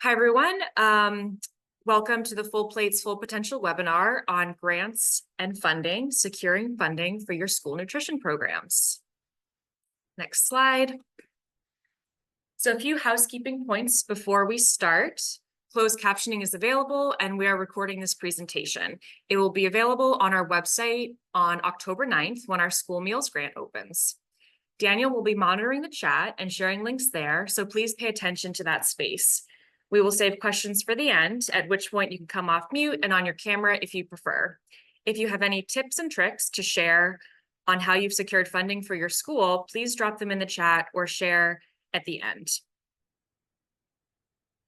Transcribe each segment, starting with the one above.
Hi, everyone. Welcome to the Full Plates, Full Potential webinar on grants and funding, securing funding for your school nutrition programs. Next slide. So a few housekeeping points before we start. Closed captioning is available and we are recording this presentation. It will be available on our website on October 9th when our school meals grant opens. Daniel will be monitoring the chat and sharing links there, so please pay attention to that space. We will save questions for the end, at which point you can come off mute and on your camera if you prefer. If you have any tips and tricks to share on how you've secured funding for your school, please drop them in the chat or share at the end.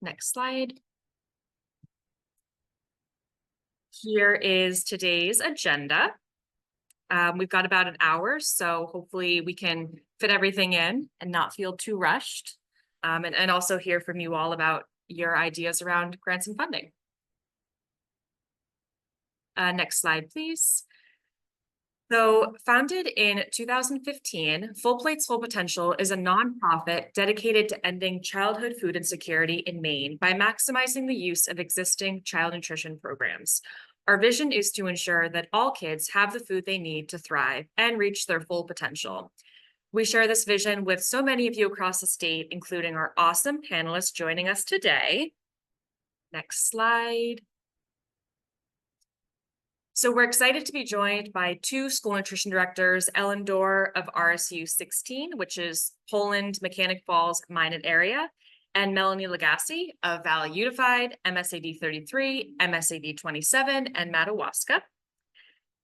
Next slide. Here is today's agenda. We've got about an hour, so hopefully we can fit everything in and not feel too rushed, and also hear from you all about your ideas around grants and funding. Next slide, please. So founded in 2015, Full Plates, Full Potential is a nonprofit dedicated to ending childhood food insecurity in Maine by maximizing the use of existing child nutrition programs. Our vision is to ensure that all kids have the food they need to thrive and reach their full potential. We share this vision with so many of you across the state, including our awesome panelists joining us today. Next slide. So we're excited to be joined by two school nutrition directors, Ellen Dorr of RSU 16, which is Poland, Mechanic Falls, Minot area, and Melanie Lagasse of Valley Unified, MSAD 33, MSAD 27, and Madawaska.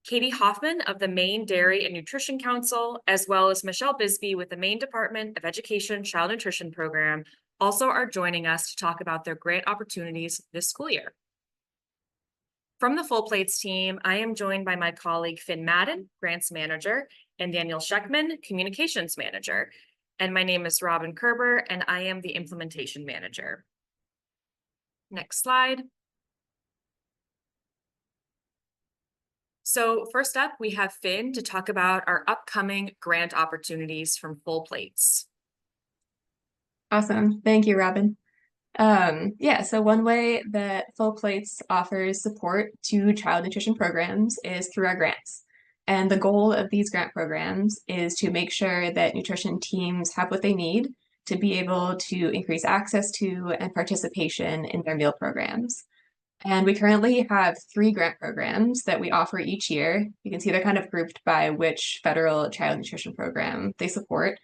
Katie Hoffman of the Maine Dairy and Nutrition Council, as well as Michelle Bisbee with the Maine Department of Education Child Nutrition Program, also are joining us to talk about their grant opportunities this school year. From the Full Plates team, I am joined by my colleague Finn Madden, Grants Manager, and Daniel Scheckman, Communications Manager. And my name is Robin Kerber, and I am the Implementation Manager. Next slide. So first up, we have Finn to talk about our upcoming grant opportunities from Full Plates. Awesome. Thank you, Robin. So one way that Full Plates offers support to child nutrition programs is through our grants. And the goal of these grant programs is to make sure that nutrition teams have what they need to be able to increase access to and participation in their meal programs. And we currently have 3 grant programs that we offer each year. You can see they're kind of grouped by which federal child nutrition program they support.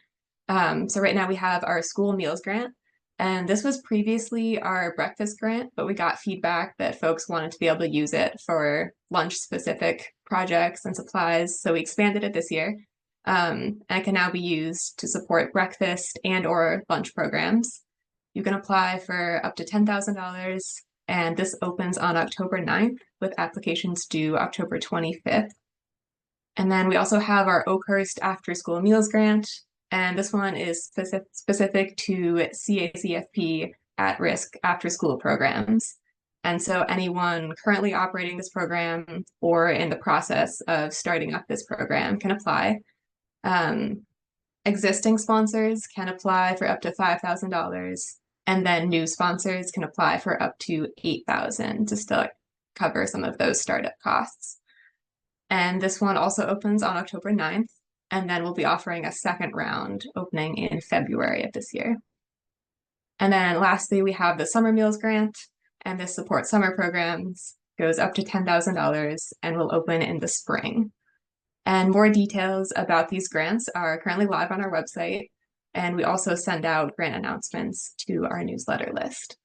So right now we have our school meals grant, and this was previously our breakfast grant, but we got feedback that folks wanted to be able to use it for lunch-specific projects and supplies, so we expanded it this year. And it can now be used to support breakfast and or lunch programs. You can apply for up to $10,000, and this opens on October 9th with applications due October 25th. And then we also have our Oakhurst After School Meals Grant, and this one is specific to CACFP at-risk after-school programs. And so anyone currently operating this program or in the process of starting up this program can apply. Existing sponsors can apply for up to $5,000, and then new sponsors can apply for up to $8,000 to still cover some of those startup costs. And this one also opens on October 9th. And then we'll be offering a second round opening in February of this year. And then lastly, we have the Summer Meals Grant, and this supports summer programs, goes up to $10,000 and will open in the spring. And more details about these grants are currently live on our website, and we also send out grant announcements to our newsletter list.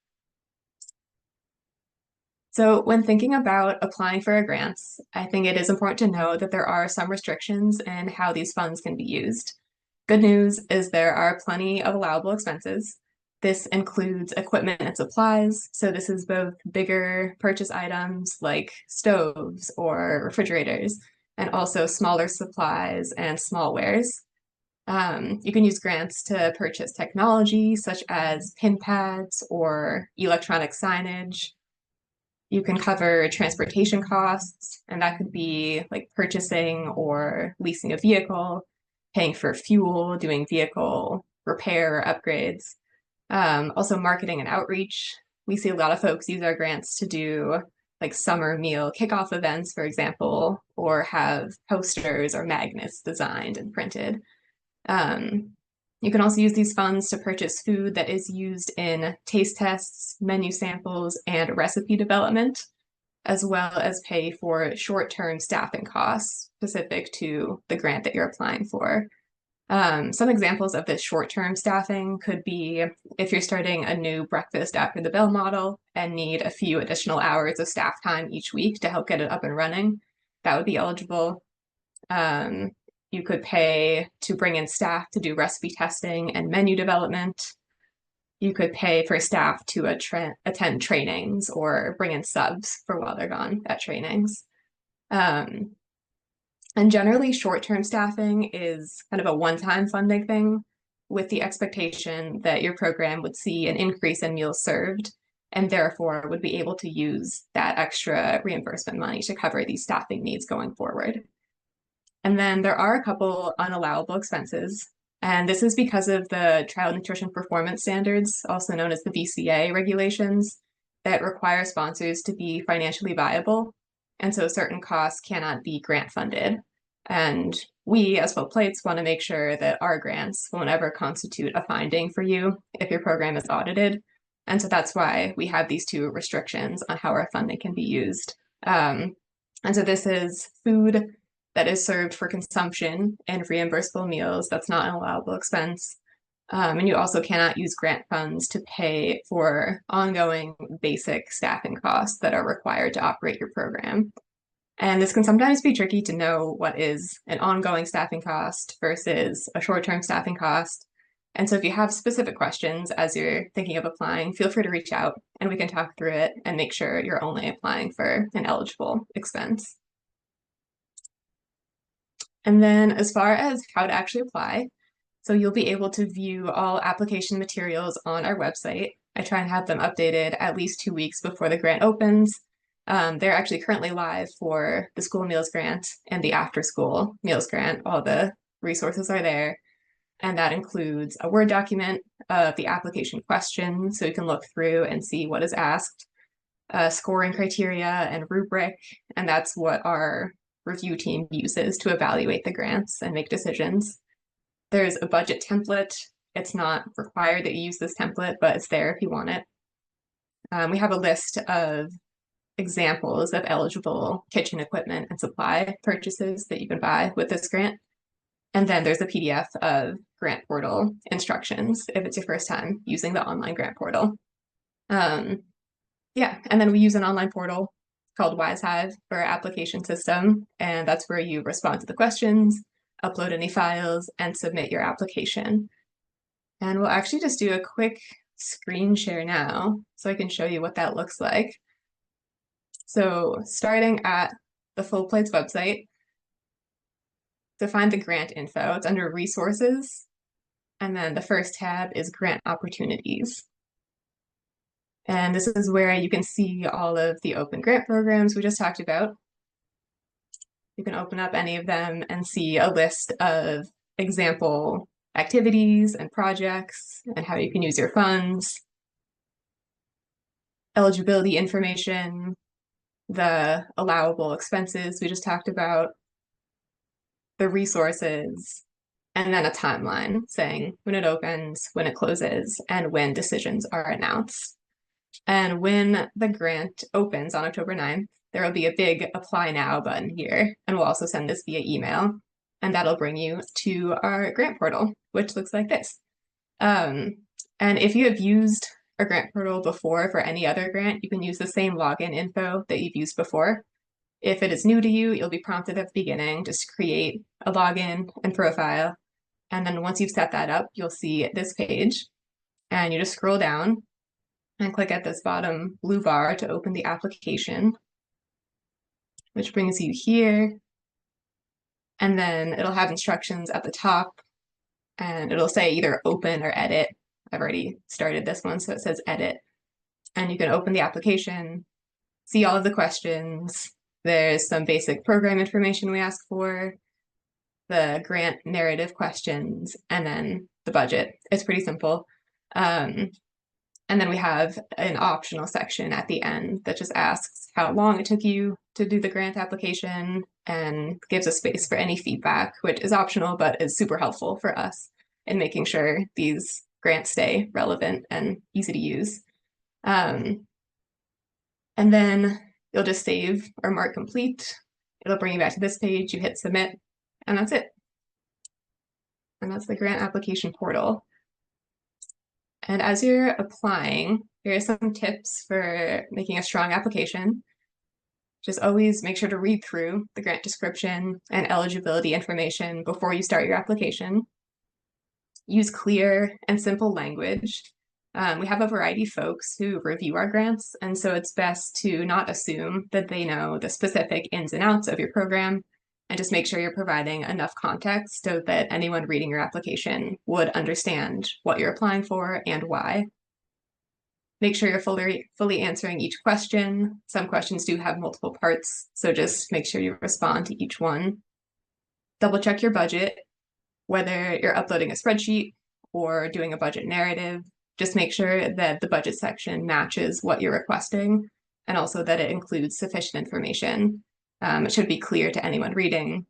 So when thinking about applying for our grants, I think it is important to know that there are some restrictions in how these funds can be used. Good news is there are plenty of allowable expenses. This includes equipment and supplies. So this is both bigger purchase items like stoves or refrigerators, and also smaller supplies and small wares. You can use grants to purchase technology such as pin pads or electronic signage. You can cover transportation costs, and that could be like purchasing or leasing a vehicle, paying for fuel, doing vehicle repair or upgrades. Also marketing and outreach. we see a lot of folks use our grants to do like summer meal kickoff events, for example, or have posters or magnets designed and printed. You can also use these funds to purchase food that is used in taste tests, menu samples, and recipe development, as well as pay for short-term staffing costs specific to the grant that you're applying for. Some examples of this short-term staffing could be if you're starting a new breakfast after the bell model and need a few additional hours of staff time each week to help get it up and running, that would be eligible. You could pay to bring in staff to do recipe testing and menu development. You could pay for staff to attend trainings or bring in subs for while they're gone at trainings. And generally, short-term staffing is kind of a one-time funding thing with the expectation that your program would see an increase in meals served and therefore would be able to use that extra reimbursement money to cover these staffing needs going forward. And then there are a couple unallowable expenses, and this is because of the Child Nutrition Performance Standards, also known as the VCA regulations, that require sponsors to be financially viable. And so certain costs cannot be grant funded. And we, as Full Plates, want to make sure that our grants won't ever constitute a finding for you if your program is audited. And so that's why we have these two restrictions on how our funding can be used. And so this is food that is served for consumption and reimbursable meals. That's not an allowable expense. And you also cannot use grant funds to pay for ongoing basic staffing costs that are required to operate your program. And this can sometimes be tricky to know what is an ongoing staffing cost versus a short-term staffing cost. And so if you have specific questions as you're thinking of applying, feel free to reach out and we can talk through it and make sure you're only applying for an eligible expense. And then as far as how to actually apply, so you'll be able to view all application materials on our website. I try and have them updated at least 2 weeks before the grant opens. They're actually currently live for the school meals grant and the after school meals grant. All the resources are there. And that includes a Word document of the application question, so you can look through and see what is asked, scoring criteria and rubric, and that's what our review team uses to evaluate the grants and make decisions. There's a budget template. It's not required that you use this template, but it's there if you want it. We have a list of examples of eligible kitchen equipment and supply purchases that you can buy with this grant. And then there's a PDF of grant portal instructions if it's your first time using the online grant portal. Yeah, and then we use an online portal called WiseHive for our application system, and that's where you respond to the questions, upload any files, and submit your application. And we'll actually just do a quick screen share now so I can show you what that looks like. So starting at the Full Plates website, to find the grant info, it's under resources, and then the first tab is grant opportunities. And this is where you can see all of the open grant programs we just talked about. You can open up any of them and see a list of example activities and projects and how you can use your funds, eligibility information, the allowable expenses we just talked about, the resources, and then a timeline saying when it opens, when it closes, and when decisions are announced. And when the grant opens on October 9th, there will be a big apply now button here, and we'll also send this via email, and that'll bring you to our grant portal, which looks like this. And if you have used a grant portal before for any other grant, you can use the same login info that you've used before. If it is new to you, you'll be prompted at the beginning just to create a login and profile. And then once you've set that up, you'll see this page, and you just scroll down and click at this bottom blue bar to open the application, which brings you here. And then it'll have instructions at the top, and it'll say either open or edit. I've already started this one, so it says edit. And you can open the application, see all of the questions. There's some basic program information we ask for, the grant narrative questions, and then the budget. It's pretty simple. And And then we have an optional section at the end that just asks how long it took you to do the grant application and gives a space for any feedback, which is optional but is super helpful for us in making sure these grants stay relevant and easy to use. And then you'll just save or mark complete. It'll bring you back to this page, you hit submit, and that's it. And that's the grant application portal. And as you're applying, here are some tips for making a strong application. Just always make sure to read through the grant description and eligibility information before you start your application. Use clear and simple language. We have a variety of folks who review our grants, and so it's best to not assume that they know the specific ins and outs of your program, and just make sure you're providing enough context so that anyone reading your application would understand what you're applying for and why. Make sure you're fully answering each question. Some questions do have multiple parts, so just make sure you respond to each one. Double check your budget, whether you're uploading a spreadsheet or doing a budget narrative. Just make sure that the budget section matches what you're requesting, and also that it includes sufficient information. It should be clear to anyone reading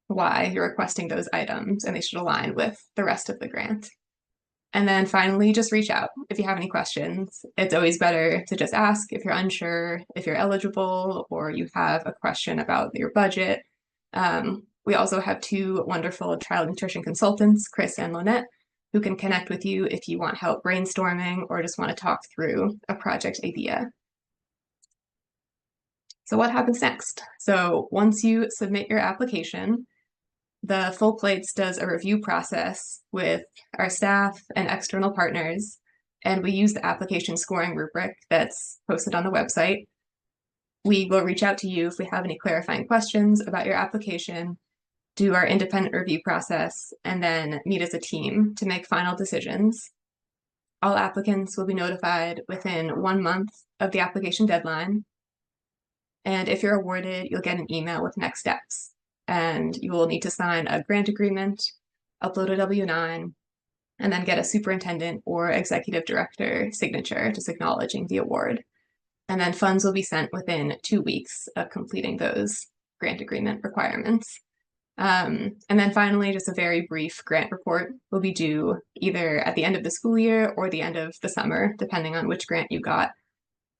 why you're requesting those items, and they should align with the rest of the grant. And then finally, just reach out if you have any questions. It's always better to just ask if you're unsure, if you're eligible, or you have a question about your budget. We also have two wonderful child nutrition consultants, Chris and Lynette, who can connect with you if you want help brainstorming or just want to talk through a project idea. So what happens next? So once you submit your application, the Full Plates does a review process with our staff and external partners, and we use the application scoring rubric that's posted on the website. We will reach out to you if we have any clarifying questions about your application, do our independent review process, and then meet as a team to make final decisions. All applicants will be notified within 1 month of the application deadline. And if you're awarded, you'll get an email with next steps. And you will need to sign a grant agreement, upload a W-9, and then get a superintendent or executive director signature just acknowledging the award. And then funds will be sent within 2 weeks of completing those grant agreement requirements. And then finally, just a very brief grant report will be due either at the end of the school year or the end of the summer, depending on which grant you got.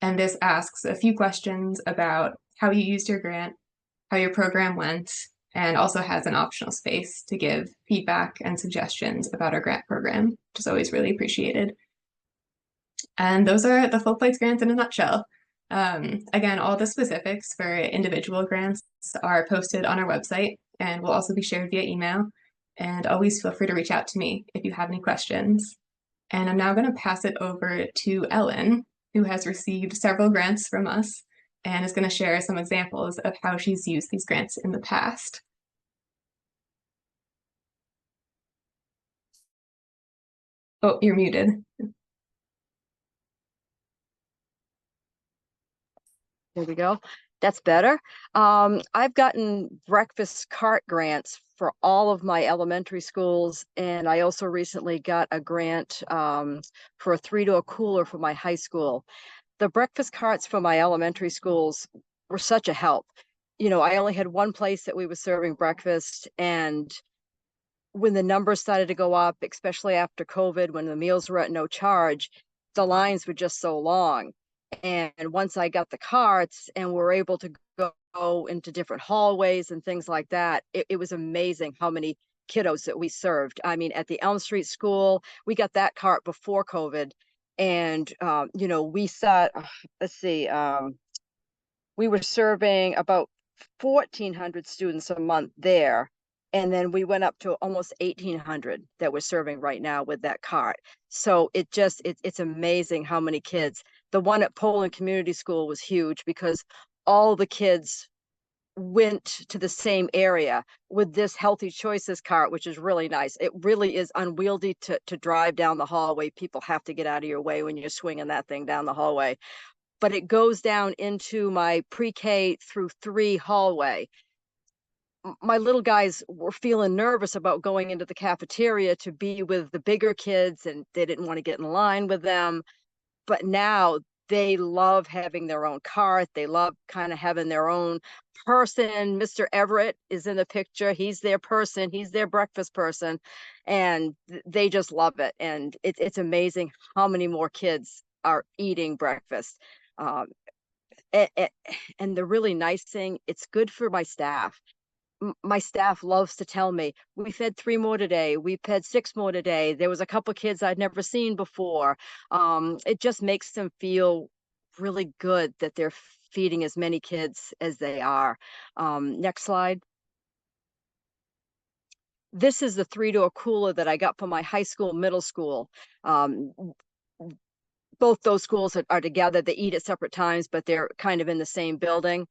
And this asks a few questions about how you used your grant, how your program went, and also has an optional space to give feedback and suggestions about our grant program, which is always really appreciated. And those are the Full Plates grants in a nutshell. Again, all the specifics for individual grants are posted on our website and will also be shared via email. And always feel free to reach out to me if you have any questions. And I'm now going to pass it over to Ellen, who has received several grants from us and is going to share some examples of how she's used these grants in the past. Oh, you're muted. There we go. That's better. I've gotten breakfast cart grants for all of my elementary schools, and I also recently got a grant for a 3-door cooler for my high school. The breakfast carts for my elementary schools were such a help. You know, I only had one place that we were serving breakfast, and when the numbers started to go up, especially after COVID, when the meals were at no charge, the lines were just so long. And once I got the carts and were able to go into different hallways and things like that, it was amazing how many kiddos that we served. I mean, at the Elm Street School, we got that cart before COVID. And, you know, we saw, let's see, we were serving about 1,400 students a month there. And then we went up to almost 1,800 that we're serving right now with that cart. So it's amazing how many kids. The one at Poland Community School was huge because all the kids went to the same area with this Healthy Choices cart, which is really nice. It really is unwieldy to drive down the hallway. People have to get out of your way when you're swinging that thing down the hallway. But it goes down into my pre-K through 3 hallway. My little guys were feeling nervous about going into the cafeteria to be with the bigger kids, and they didn't want to get in line with them. but now they love having their own cart. They love kind of having their own person. Mr. Everett is in the picture. He's their person. He's their breakfast person, and they just love it. And it's amazing how many more kids are eating breakfast. Um, and the really nice thing, it's good for my staff. My staff loves to tell me, we fed 3 more today, we fed 6 more today, there was a couple kids I'd never seen before. It just makes them feel really good that they're feeding as many kids as they are. Next slide. This is the 3-door cooler that I got for my high school, middle school. Both those schools are together. They eat at separate times, but they're kind of in the same building.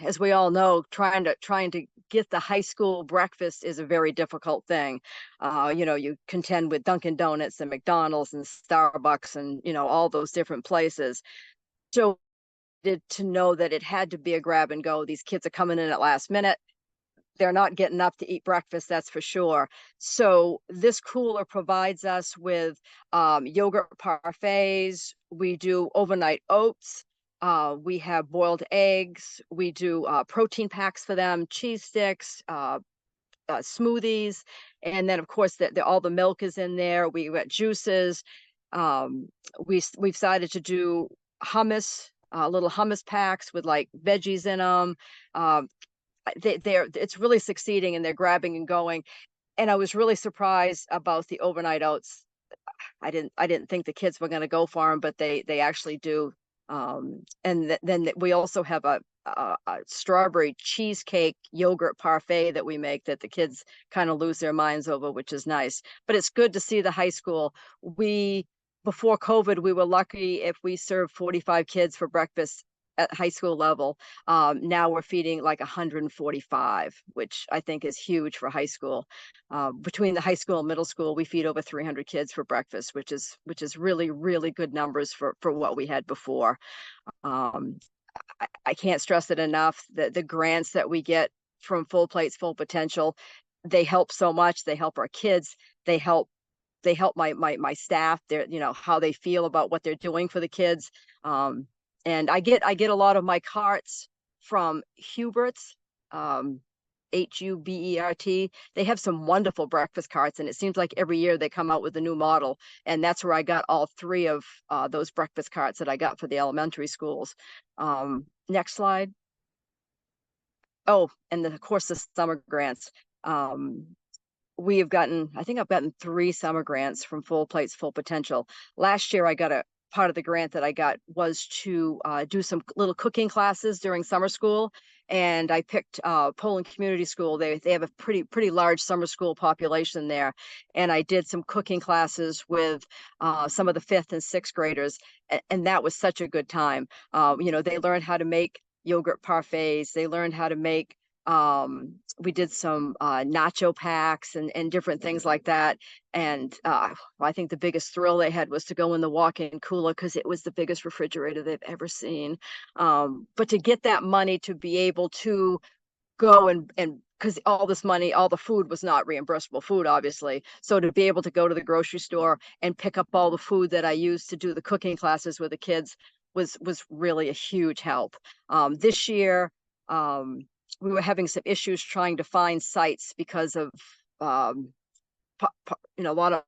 As we all know, trying to get the high school breakfast is a very difficult thing. You contend with Dunkin' Donuts and McDonald's and Starbucks and all those different places. So to know that it had to be a grab and go. These kids are coming in at last minute. They're not getting up to eat breakfast, that's for sure. So this cooler provides us with yogurt parfaits. We do overnight oats. We have boiled eggs. We do protein packs for them, cheese sticks, smoothies, and then of course all the milk is in there. We got juices. We've decided to do hummus, little hummus packs with like veggies in them. It's really succeeding, and they're grabbing and going. And I was really surprised about the overnight oats. I didn't think the kids were going to go for them, but they actually do. Then we also have a strawberry cheesecake yogurt parfait that we make that the kids kind of lose their minds over, which is nice. But it's good to see the high school. Before COVID, we were lucky if we served 45 kids for breakfast at high school level. Now we're feeding like 145, which I think is huge for high school. Between the high school and middle school, we feed over 300 kids for breakfast, which is really, really good numbers for what we had before. I can't stress it enough that the grants that we get from Full Plates, Full Potential, they help so much. They help our kids. They help my staff. They're, how they feel about what they're doing for the kids. And I get a lot of my carts from Hubert's, Hubert. They have some wonderful breakfast carts, and it seems like every year they come out with a new model. And that's where I got all 3 of those breakfast carts that I got for the elementary schools. Next slide. Oh, and then of course the summer grants. I think I've gotten 3 summer grants from Full Plates, Full Potential. Last year, part of the grant that I got was to do some little cooking classes during summer school. And I picked Poland Community School. They have a pretty large summer school population there. And I did some cooking classes with some of the 5th and 6th graders. And that was such a good time. They learned how to make yogurt parfaits. They learned how to make we did some nacho packs and different things like that. And I think the biggest thrill they had was to go in the walk-in cooler because it was the biggest refrigerator they've ever seen. But to get that money to be able to go and because all this money, all the food was not reimbursable food, obviously. So to be able to go to the grocery store and pick up all the food that I used to do the cooking classes with the kids was really a huge help. This year, we were having some issues trying to find sites because of a lot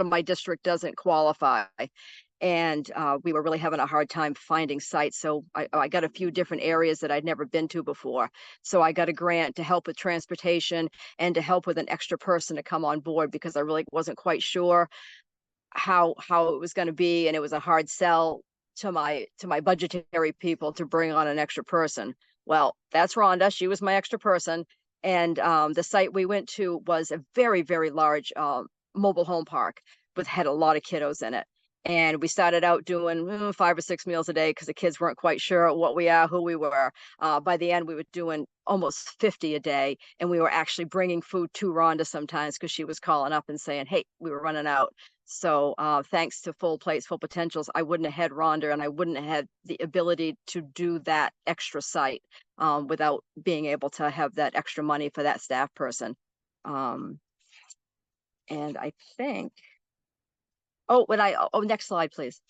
of my district doesn't qualify, and we were really having a hard time finding sites. So I got a few different areas that I'd never been to before. So I got a grant to help with transportation and to help with an extra person to come on board because I really wasn't quite sure how it was going to be, and it was a hard sell to my budgetary people to bring on an extra person. Well, that's Rhonda. She was my extra person. And the site we went to was a very, very large mobile home park, but had a lot of kiddos in it. And we started out doing 5 or 6 meals a day because the kids weren't quite sure what we are, who we were. By the end, we were doing almost 50 a day. And we were actually bringing food to Rhonda sometimes because she was calling up and saying, hey, we were running out. So thanks to Full Plates, Full Potentials, I wouldn't have had Rhonda, and I wouldn't have had the ability to do that extra site without being able to have that extra money for that staff person. And I think Oh, next slide, please.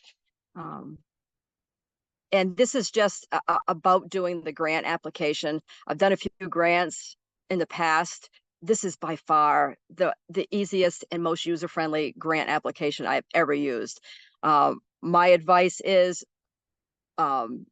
And this is just about doing the grant application. I've done a few grants in the past. This is by far the easiest and most user-friendly grant application I've ever used. My advice is to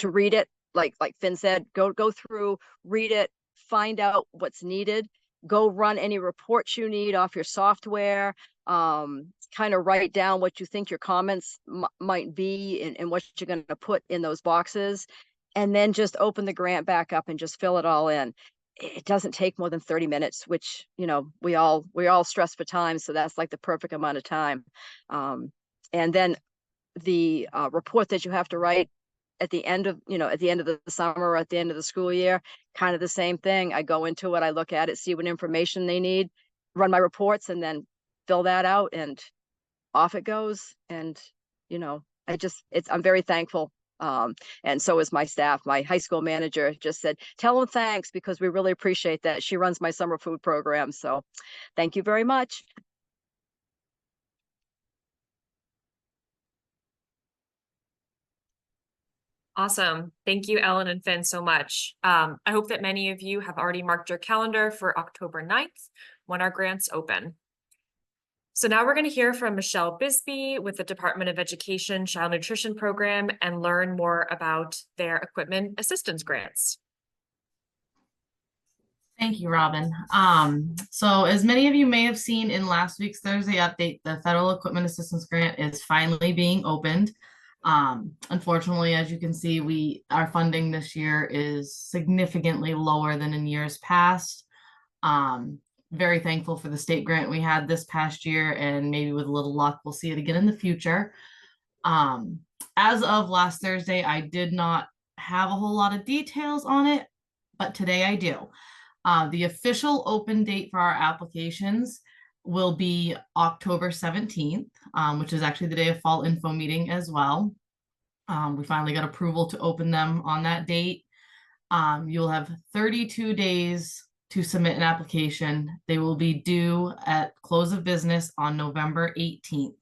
read it, like Finn said, go through, read it, find out what's needed, go run any reports you need off your software, kind of write down what you think your comments might be and what you're going to put in those boxes, and then just open the grant back up and just fill it all in. It doesn't take more than 30 minutes, which, you know, we all stress for time, so that's like the perfect amount of time. And then the report that you have to write at the end of the summer or at the end of the school year, kind of the same thing. I go into it, I look at it, see what information they need, run my reports, and then fill that out, and off it goes. And, you know, I'm very thankful. And so is my staff. My high school manager just said, tell them thanks, because we really appreciate that. She runs my summer food program. So thank you very much. Awesome. Thank you, Ellen and Finn, so much. I hope that many of you have already marked your calendar for October 9th when our grants open. So now we're going to hear from Michelle Bisbee with the Department of Education Child Nutrition Program and learn more about their equipment assistance grants. Thank you, Robin. So as many of you may have seen in last week's Thursday update, the Federal Equipment Assistance Grant is finally being opened. Unfortunately, as you can see, our funding this year is significantly lower than in years past. Very thankful for the state grant we had this past year, and maybe with a little luck, we'll see it again in the future. As of last Thursday, I did not have a whole lot of details on it, but today I do. The official open date for our applications will be October 17th, which is actually the day of fall info meeting as well. We finally got approval to open them on that date. You'll have 32 days to submit an application. They will be due at close of business on November 18th.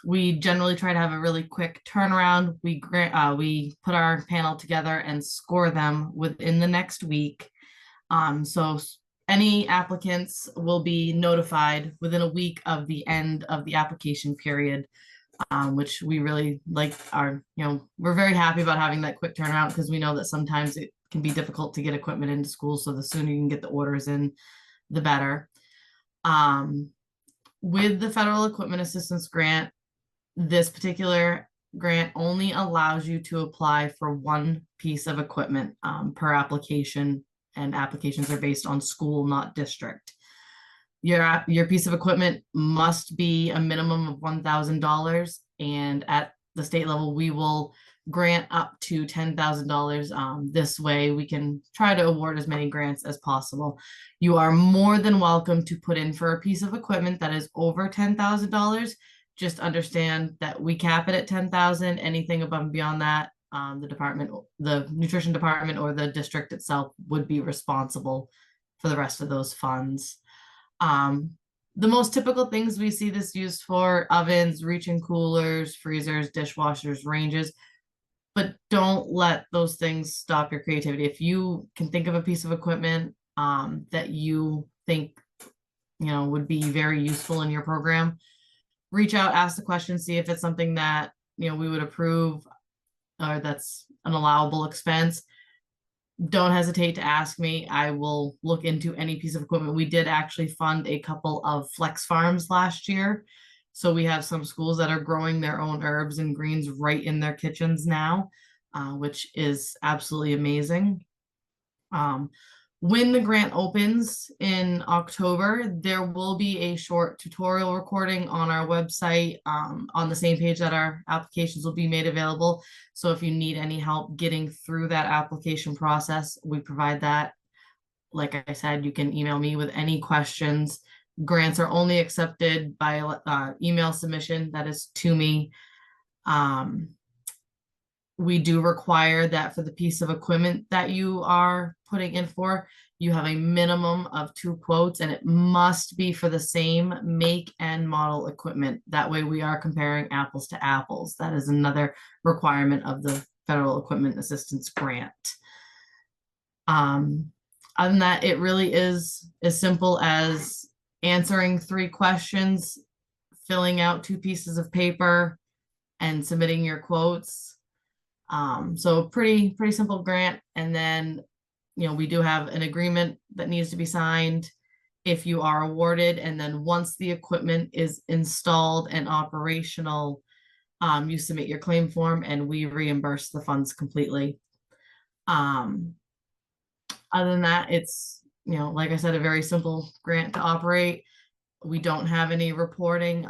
We generally try to have a really quick turnaround. We put our panel together and score them within the next week. So any applicants will be notified within a week of the end of the application period, which we really like. We're very happy about having that quick turnaround, because we know that sometimes it can be difficult to get equipment into school. So the sooner you can get the orders in, the better. With the Federal Equipment Assistance Grant, this particular grant only allows you to apply for one piece of equipment per application, and applications are based on school, not district. Your piece of equipment must be a minimum of $1,000, and at the state level, we will grant up to $10,000. This way we can try to award as many grants as possible. You are more than welcome to put in for a piece of equipment that is over $10,000. Just understand that we cap it at $10,000. Anything above and beyond that, the nutrition department or the district itself would be responsible for the rest of those funds. The most typical things we see this used for: ovens, reach-in coolers, freezers, dishwashers, ranges. But don't let those things stop your creativity. If you can think of a piece of equipment that you think would be very useful in your program, reach out, ask the question, see if it's something that we would approve or that's an allowable expense. Don't hesitate to ask me. I will look into any piece of equipment. We did actually fund a couple of flex farms last year. So we have some schools that are growing their own herbs and greens right in their kitchens now, which is absolutely amazing. When the grant opens in October, there will be a short tutorial recording on our website, on the same page that our applications will be made available. So if you need any help getting through that application process, we provide that. Like I said, you can email me with any questions. Grants are only accepted by email submission. That is to me. We do require that for the piece of equipment that you are putting in for, You have a minimum of 2 quotes, and it must be for the same make and model equipment. That way we are comparing apples to apples. That is another requirement of the Federal Equipment Assistance Grant. Other than that, it really is as simple as answering 3 questions, filling out 2 pieces of paper, and submitting your quotes. So pretty simple grant. And then, you know, we do have an agreement that needs to be signed if you are awarded. And then once the equipment is installed and operational, you submit your claim form and we reimburse the funds completely. Other than that, it's, you know, like I said, a very simple grant to operate. We don't have any reporting.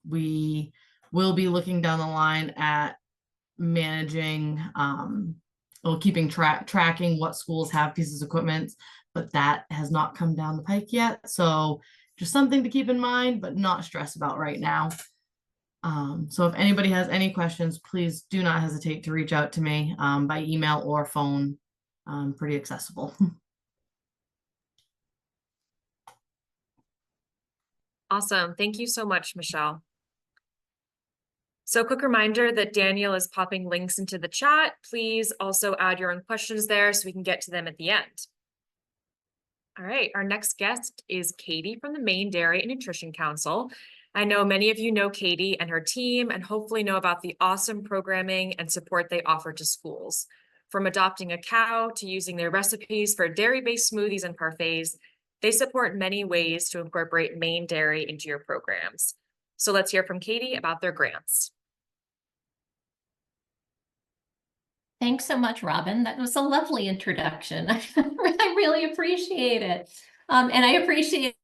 We will be looking down the line at managing, or keeping tracking what schools have pieces of equipment, but that has not come down the pike yet. So just something to keep in mind, but not stress about right now. So if anybody has any questions, please do not hesitate to reach out to me by email or phone. I'm pretty accessible. Awesome. Thank you so much, Michelle. So quick reminder that Daniel is popping links into the chat. Please also add your own questions there so we can get to them at the end. All right, our next guest is Katie from the Maine Dairy and Nutrition Council. I know many of you know Katie and her team and hopefully know about the awesome programming and support they offer to schools. From adopting a cow to using their recipes for dairy-based smoothies and parfaits, they support many ways to incorporate Maine dairy into your programs. So let's hear from Katie about their grants. Thanks so much, Robin. That was a lovely introduction. I really appreciate it. And I appreciate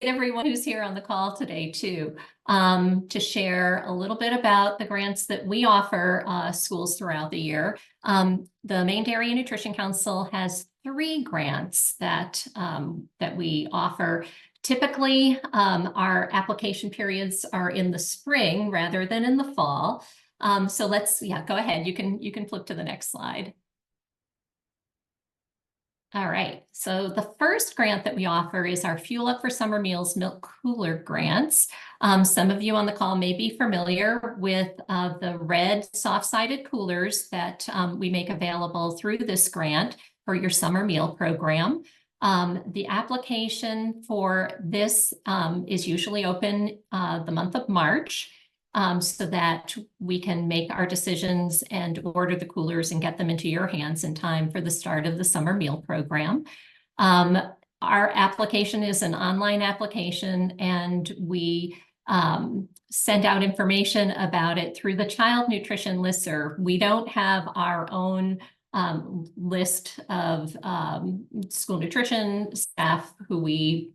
everyone who's here on the call today too, to share a little bit about the grants that we offer schools throughout the year. The Maine Dairy and Nutrition Council has 3 grants that, that we offer. Typically, our application periods are in the spring rather than in the fall. So let's, go ahead. You can flip to the next slide. All right, so the first grant that we offer is our Fuel Up for Summer Meals Milk Cooler grants. Some of you on the call may be familiar with the red soft-sided coolers that we make available through this grant for your summer meal program. The application for this is usually open the month of March. So that we can make our decisions and order the coolers and get them into your hands in time for the start of the summer meal program. Our application is an online application, and we send out information about it through the Child Nutrition Listserv. We don't have our own list of school nutrition staff who we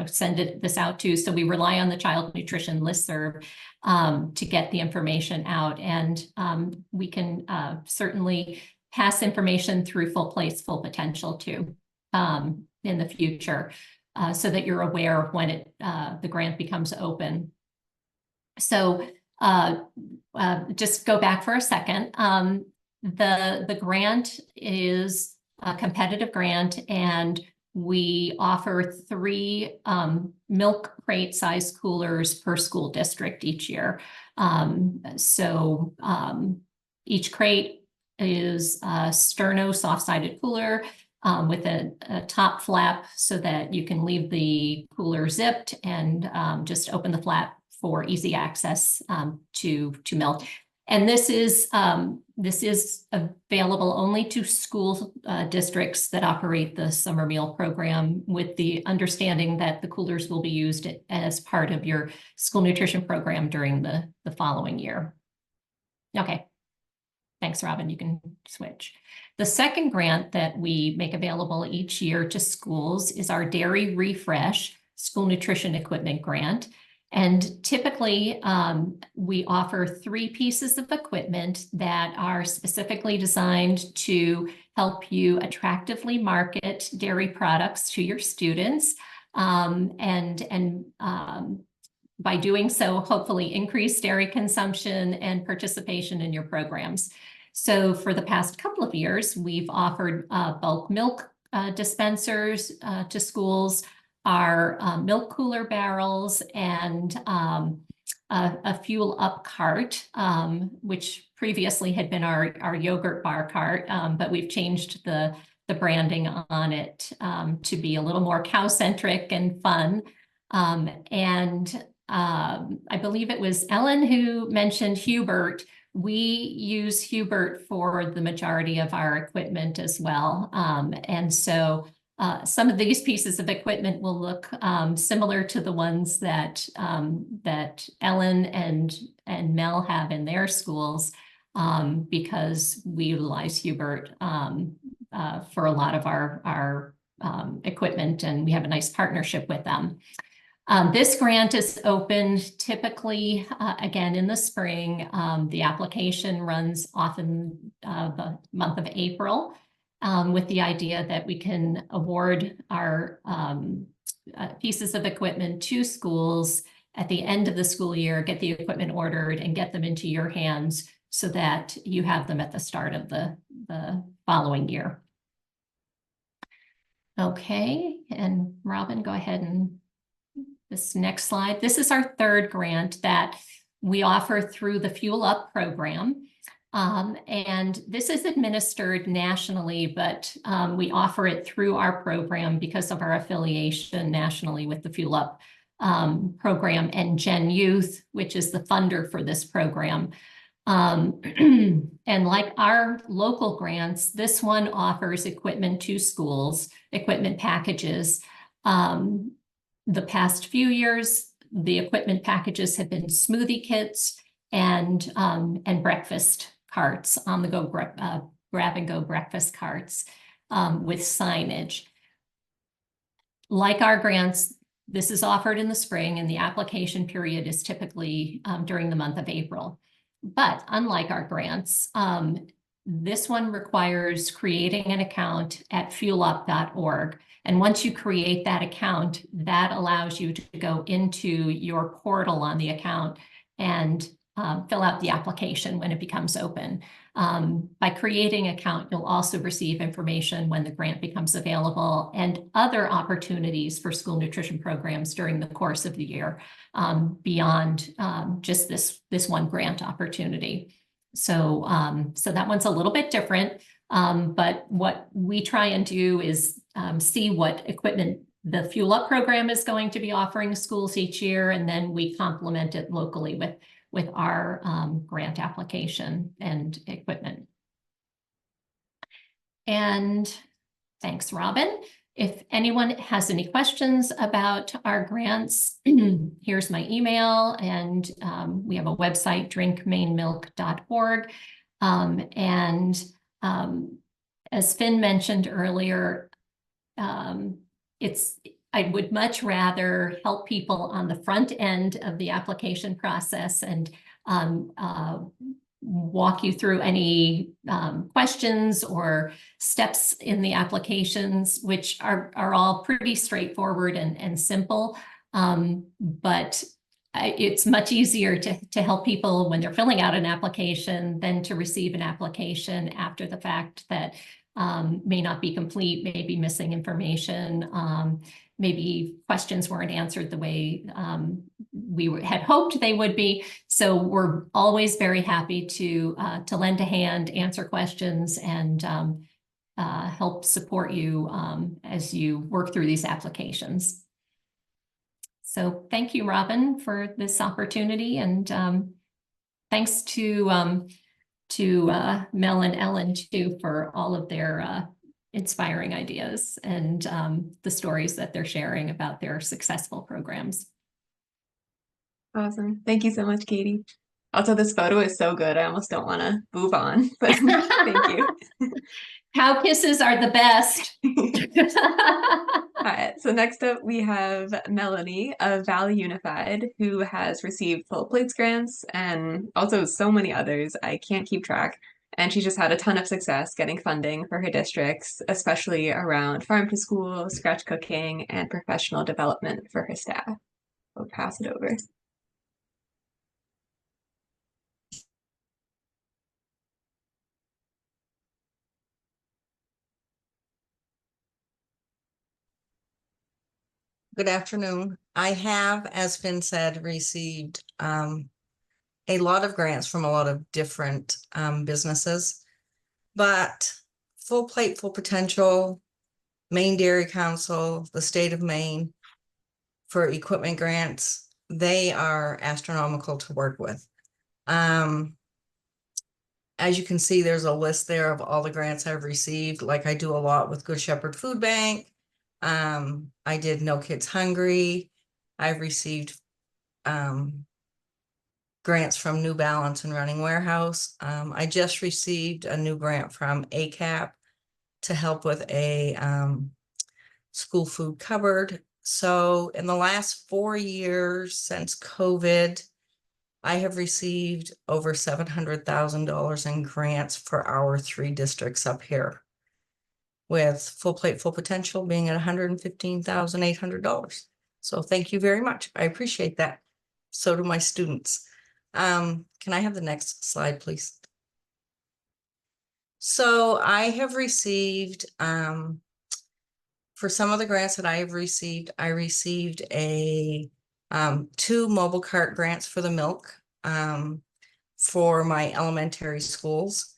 send this out to. So we rely on the Child Nutrition Listserv to get the information out. And we can certainly pass information through Full Plates, Full Potential too in the future, so that you're aware when the grant becomes open. So just go back for a second. The grant is a competitive grant, and we offer 3 milk crate size coolers per school district each year. Each crate is a sterno soft-sided cooler with a top flap so that you can leave the cooler zipped and just open the flap for easy access to milk. And this is available only to school districts that operate the summer meal program, with the understanding that the coolers will be used as part of your school nutrition program during the following year. Okay, thanks, Robin. You can switch. The second grant that we make available each year to schools is our Dairy Refresh School Nutrition Equipment Grant. And typically, we offer 3 pieces of equipment that are specifically designed to help you attractively market dairy products to your students, and by doing so, hopefully increase dairy consumption and participation in your programs. So for the past couple of years, we've offered bulk milk dispensers to schools are milk cooler barrels and a fuel up cart, which previously had been our yogurt bar cart, but we've changed the branding on it to be a little more cow-centric and fun. I believe it was Ellen who mentioned Hubert. We use Hubert for the majority of our equipment as well. And so some of these pieces of equipment will look similar to the ones that that Ellen and Mel have in their schools, because we utilize Hubert for a lot of our equipment, and we have a nice partnership with them. This grant is opened typically again in the spring. The application runs often the month of April, with the idea that we can award our pieces of equipment to schools at the end of the school year, get the equipment ordered and get them into your hands so that you have them at the start of the following year. Okay, and Robin, go ahead and this next slide. This is our third grant that we offer through the Fuel Up program. And this is administered nationally, but we offer it through our program because of our affiliation nationally with the Fuel Up program and Gen Youth, which is the funder for this program. And like our local grants, this one offers equipment to schools, equipment packages. The past few years, the equipment packages have been smoothie kits and breakfast carts, on the go grab and go breakfast carts with signage. Like our grants, this is offered in the spring, and the application period is typically during the month of April. But unlike our grants, this one requires creating an account at fuelup.org. And once you create that account, that allows you to go into your portal on the account and fill out the application when it becomes open. By creating an account, you'll also receive information when the grant becomes available and other opportunities for school nutrition programs during the course of the year, beyond just this one grant opportunity. So that one's a little bit different, but what we try and do is see what equipment the Fuel Up program is going to be offering schools each year, and then we complement it locally with our grant application and equipment. And thanks, Robin. If anyone has any questions about our grants, here's my email, and we have a website, drinkmainmilk.org. As Finn mentioned earlier, I would much rather help people on the front end of the application process and walk you through any questions or steps in the applications, which are all pretty straightforward and simple. But it's much easier to help people when they're filling out an application than to receive an application after the fact that may not be complete, may be missing information. Maybe questions weren't answered the way we had hoped they would be. So we're always very happy to lend a hand, answer questions, and help support you as you work through these applications. So thank you, Robin, for this opportunity, and thanks to Mel and Ellen too for all of their inspiring ideas and the stories that they're sharing about their successful programs. Awesome. Thank you so much, Katie. Also, this photo is so good. I almost don't want to move on, but thank you. Cow kisses are the best. All right, so next up we have Melanie of Valley Unified, who has received Full Plates grants and also so many others. I can't keep track. And she just had a ton of success getting funding for her districts, especially around farm to school, scratch cooking, and professional development for her staff. I'll pass it over. Good afternoon. I have, as Finn said, received a lot of grants from a lot of different businesses. But Full Plate, Full Potential, Maine Dairy Council, the state of Maine for equipment grants, they are astronomical to work with. As you can see, there's a list there of all the grants I've received. Like I do a lot with Good Shepherd Food Bank. I did No Kids Hungry. I've received grants from New Balance and Running Warehouse. I just received a new grant from ACAP to help with a school food cupboard. So in the last 4 years since COVID, I have received over $700,000 in grants for our 3 districts up here, with Full Plate, Full Potential being at $115,800. So thank you very much. I appreciate that. So do my students. Can I have the next slide, please? So I have received, for some of the grants that I have received, I received a 2 mobile cart grants for the milk for my elementary schools.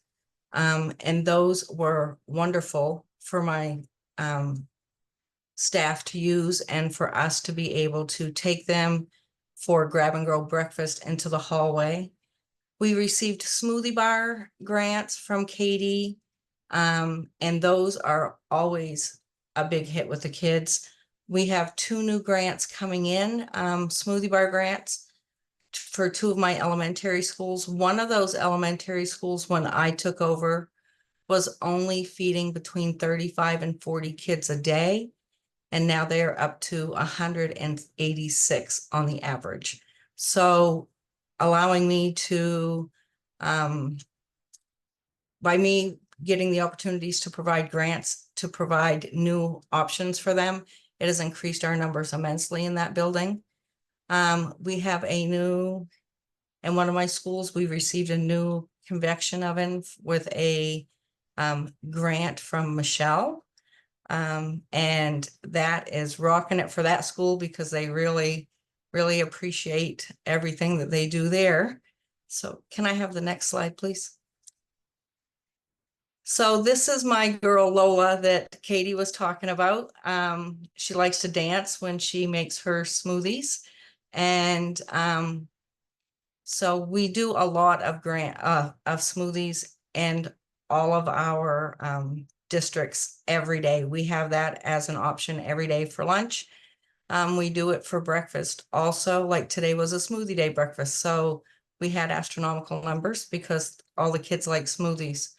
And those were wonderful for my staff to use and for us to be able to take them for grab and go breakfast into the hallway. We received smoothie bar grants from Katie, and those are always a big hit with the kids. We have 2 new grants coming in, smoothie bar grants for 2 of my elementary schools. One of those elementary schools, when I took over, was only feeding between 35 and 40 kids a day. And now they're up to 186 on the average. So allowing me to, by me getting the opportunities to provide grants, to provide new options for them, it has increased our numbers immensely in that building. We have a new, in one of my schools, we received a new convection oven with a grant from Michelle. And that is rocking it for that school because they really, really appreciate everything that they do there. So can I have the next slide, please? So this is my girl Lola that Katie was talking about. She likes to dance when she makes her smoothies. And so we do a lot of of smoothies and all of our districts every day. We have that as an option every day for lunch. We do it for breakfast also, like today was a smoothie day breakfast. So we had astronomical numbers because all the kids like smoothies.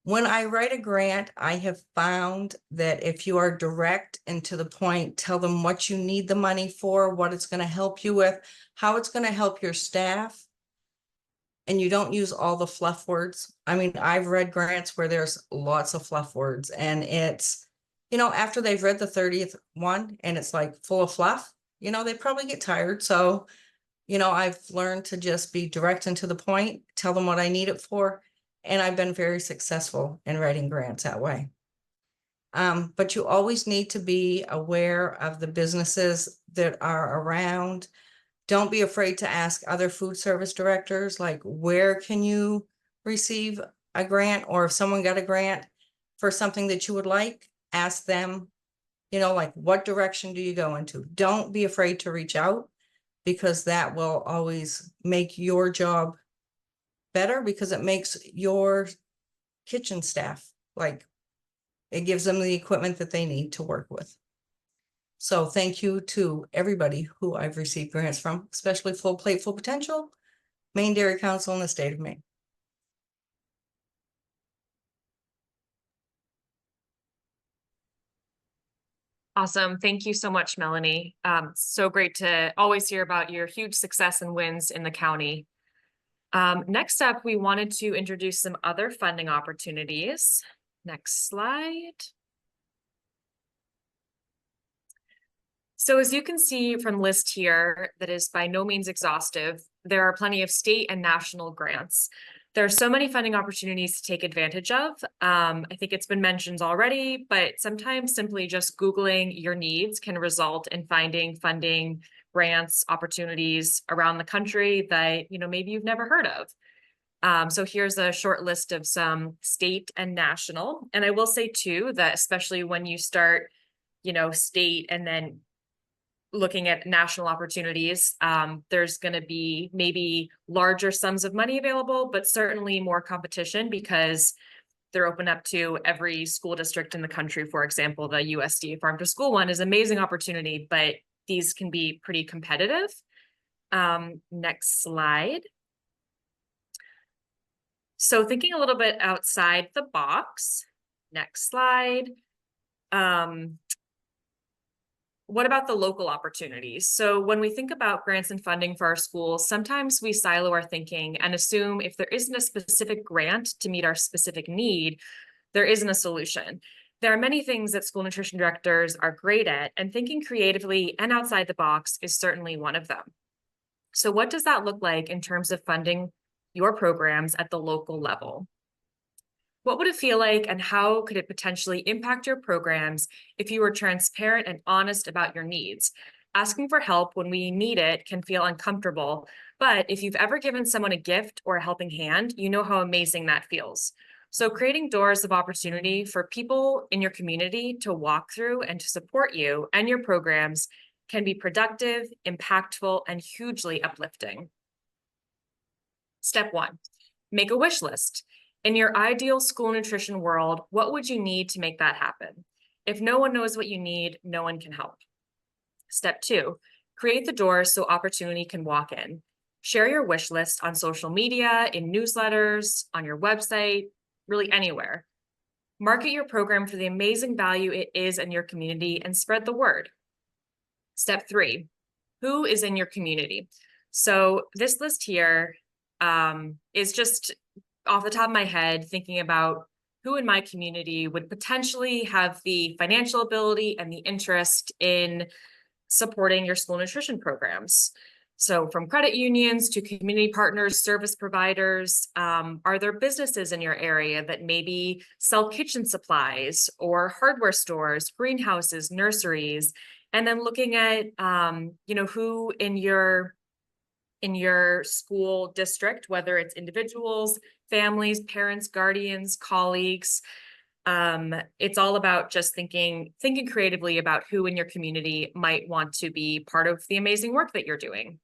When I write a grant, I have found that if you are direct and to the point, tell them what you need the money for, what it's going to help you with, how it's going to help your staff, and you don't use all the fluff words. I mean, I've read grants where there's lots of fluff words, and it's, you know, after they've read the 30th one and it's like full of fluff, you know, they probably get tired. So, you know, I've learned to just be direct and to the point, tell them what I need it for. And I've been very successful in writing grants that way. But you always need to be aware of the businesses that are around. Don't be afraid to ask other food service directors, like, where can you receive a grant? Or if someone got a grant for something that you would like, ask them, you know, like, what direction do you go into? Don't be afraid to reach out, because that will always make your job better, because it makes your kitchen staff, like, it gives them the equipment that they need to work with. So thank you to everybody who I've received grants from, especially Full Plate, Full Potential, Maine Dairy Council, and the state of Maine. Awesome. Thank you so much, Melanie. So great to always hear about your huge success and wins in the county. Next up, we wanted to introduce some other funding opportunities. Next slide. So as you can see from the list here, that is by no means exhaustive, there are plenty of state and national grants. There are so many funding opportunities to take advantage of. I think it's been mentioned already, but sometimes simply just Googling your needs can result in finding funding, grants, opportunities around the country that, maybe you've never heard of. So here's a short list of some state and national. And I will say too, that especially when you start, state and then looking at national opportunities, there's going to be maybe larger sums of money available, but certainly more competition because they're open up to every school district in the country. For example, the USDA Farm to School one is an amazing opportunity, but these can be pretty competitive. Next slide. So thinking a little bit outside the box, next slide. What about the local opportunities? So when we think about grants and funding for our schools, sometimes we silo our thinking and assume if there isn't a specific grant to meet our specific need, there isn't a solution. There are many things that school nutrition directors are great at, and thinking creatively and outside the box is certainly one of them. So what does that look like in terms of funding your programs at the local level? What would it feel like, and how could it potentially impact your programs if you were transparent and honest about your needs? Asking for help when we need it can feel uncomfortable, but if you've ever given someone a gift or a helping hand, you know how amazing that feels. So creating doors of opportunity for people in your community to walk through and to support you and your programs can be productive, impactful, and hugely uplifting. Step 1, make a wish list. In your ideal school nutrition world, what would you need to make that happen? If no one knows what you need, no one can help. Step 2, create the doors so opportunity can walk in. Share your wish list on social media, in newsletters, on your website, really anywhere. Market your program for the amazing value it is in your community and spread the word. Step 3, who is in your community? So this list here is just off the top of my head, thinking about who in my community would potentially have the financial ability and the interest in supporting your school nutrition programs. So from credit unions to community partners, service providers, are there businesses in your area that maybe sell kitchen supplies or hardware stores, greenhouses, nurseries, and then looking at, who in your school district, whether it's individuals, families, parents, guardians, colleagues. It's all about just thinking creatively about who in your community might want to be part of the amazing work that you're doing.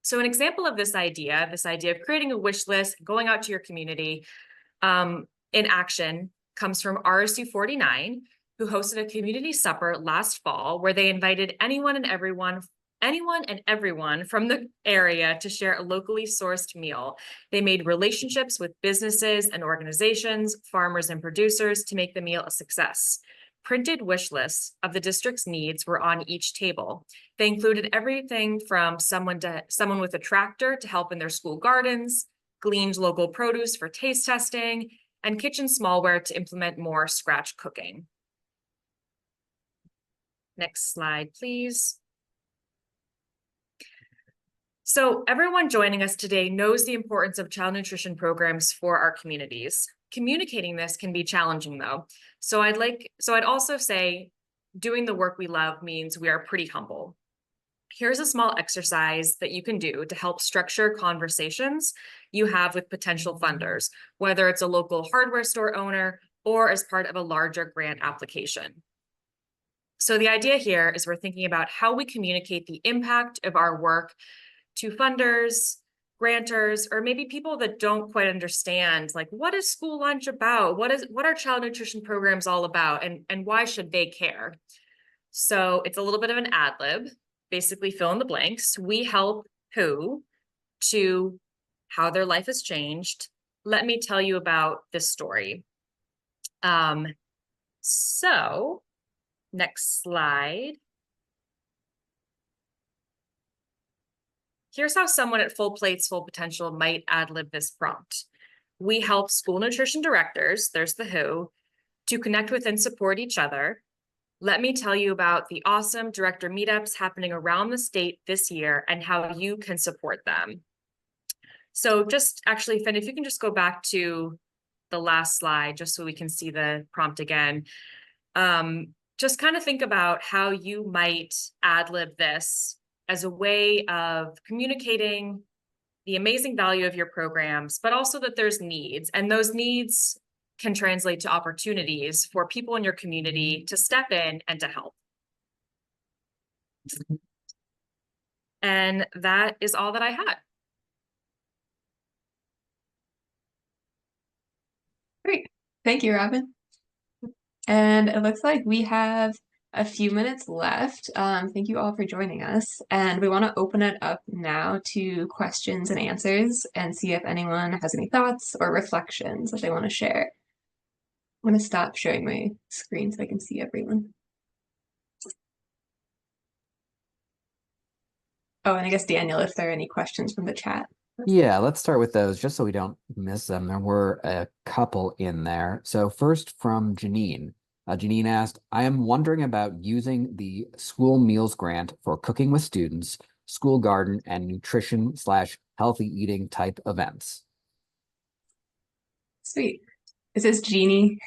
So an example of this idea of creating a wish list, going out to your community in action comes from RSU 49, who hosted a community supper last fall where they invited anyone and everyone from the area to share a locally sourced meal. They made relationships with businesses and organizations, farmers and producers to make the meal a success. Printed wish lists of the district's needs were on each table. They included everything from someone with a tractor to help in their school gardens, gleaned local produce for taste testing, and kitchen smallware to implement more scratch cooking. Next slide, please. So everyone joining us today knows the importance of child nutrition programs for our communities. Communicating this can be challenging though. So I'd also say doing the work we love means we are pretty humble. Here's a small exercise that you can do to help structure conversations you have with potential funders, whether it's a local hardware store owner or as part of a larger grant application. So the idea here is we're thinking about how we communicate the impact of our work to funders, grantors, or maybe people that don't quite understand, like, what is school lunch about? What are child nutrition programs all about, and why should they care? So it's a little bit of an ad lib, basically fill in the blanks. We help who to how their life has changed. Let me tell you about this story. So next slide. Here's how someone at Full Plates, Full Potential might ad-lib this prompt. We help school nutrition directors, there's the who, to connect with and support each other. Let me tell you about the awesome director meetups happening around the state this year and how you can support them. So just actually, Finn, if you can just go back to the last slide, just so we can see the prompt again. Just kind of think about how you might ad-lib this as a way of communicating the amazing value of your programs, but also that there's needs, and those needs can translate to opportunities for people in your community to step in and to help. And that is all that I had. Great. Thank you, Robin. And it looks like we have a few minutes left. Thank you all for joining us. And we want to open it up now to questions and answers and see if anyone has any thoughts or reflections that they want to share. I'm going to stop sharing my screen so I can see everyone. Oh, and I guess Daniel, if there are any questions from the chat. Yeah, let's start with those just so we don't miss them. There were a couple in there. So first from Janine. Janine asked, I am wondering about using the school meals grant for cooking with students, school garden, and nutrition/healthy eating type events. Sweet. Is this Jeannie?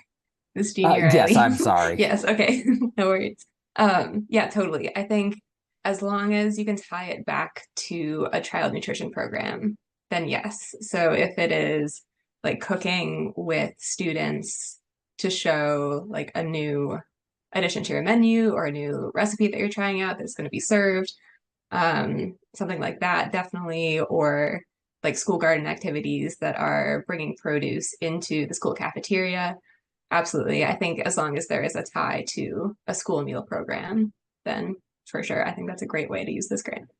This Jeannie or Yes, Riley? I'm sorry. Yes, okay. No worries. Yeah, totally. I think as long as you can tie it back to a child nutrition program, then yes. So if it is like cooking with students to show like a new addition to your menu or a new recipe that you're trying out that's going to be served, something like that, definitely, or like school garden activities that are bringing produce into the school cafeteria. Absolutely. I think as long as there is a tie to a school meal program, then for sure, I think that's a great way to use this grant.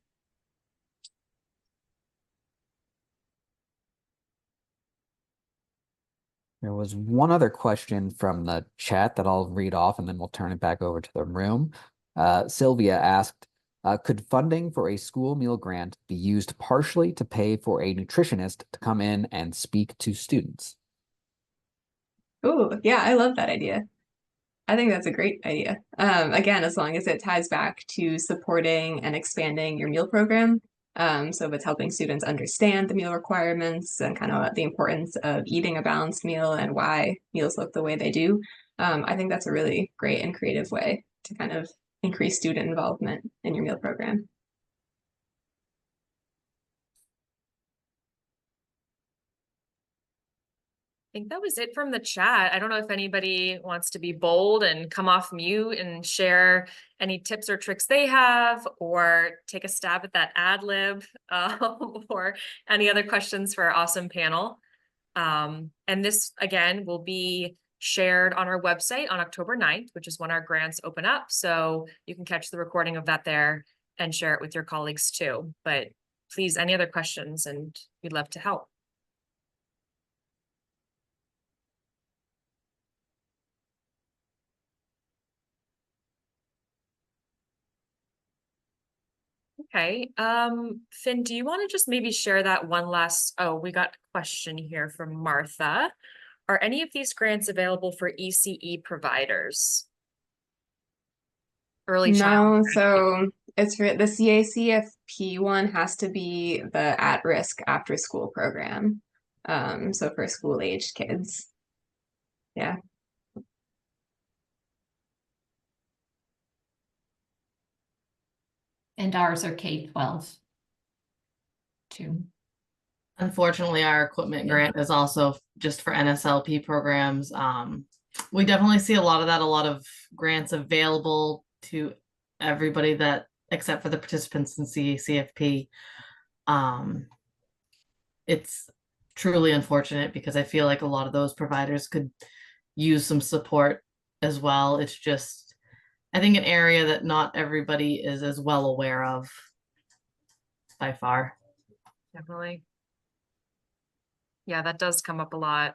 There was one other question from the chat that I'll read off and then we'll turn it back over to the room. Sylvia asked, could funding for a school meal grant be used partially to pay for a nutritionist to come in and speak to students? Oh, yeah, I love that idea. I think that's a great idea. Again, as long as it ties back to supporting and expanding your meal program. So if it's helping students understand the meal requirements and kind of the importance of eating a balanced meal and why meals look the way they do, I think that's a really great and creative way to kind of increase student involvement in your meal program. I think that was it from the chat. I don't know if anybody wants to be bold and come off mute and share any tips or tricks they have, or take a stab at that ad lib, or any other questions for our awesome panel. And this, again, will be shared on our website on October 9th, which is when our grants open up. So you can catch the recording of that there and share it with your colleagues too. But please, any other questions, and we'd love to help. Okay, Finn, do you want to just maybe share that one last, oh, we got a question here from Martha. Are any of these grants available for ECE providers? Early No, childhood. so it's for the CACFP one has to be the at-risk after-school program. So for school-aged kids. Yeah. And ours are K-12 too. Unfortunately, our equipment Yeah. grant is also just for NSLP programs. We definitely see a lot of that, a lot of grants available to everybody that, except for the participants in CACFP. It's truly unfortunate because I feel like a lot of those providers could use some support as well. It's just, I think, an area that not everybody is as well aware of by far. Definitely. Yeah, that does come up a lot.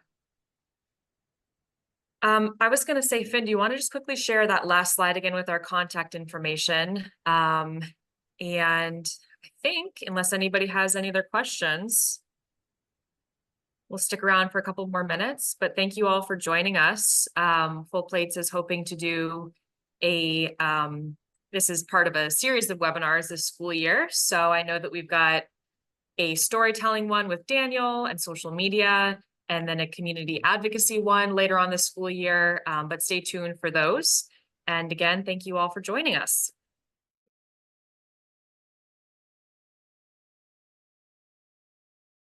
I was going to say, Finn, do you want to just quickly share that last slide again with our contact information? And I think, unless anybody has any other questions, we'll stick around for a couple more minutes, but thank you all for joining us. Full Plates is hoping to do a, this is part of a series of webinars this school year. So I know that we've got a storytelling one with Daniel and social media, and then a community advocacy one later on this school year. But stay tuned for those. And again, thank you all for joining us.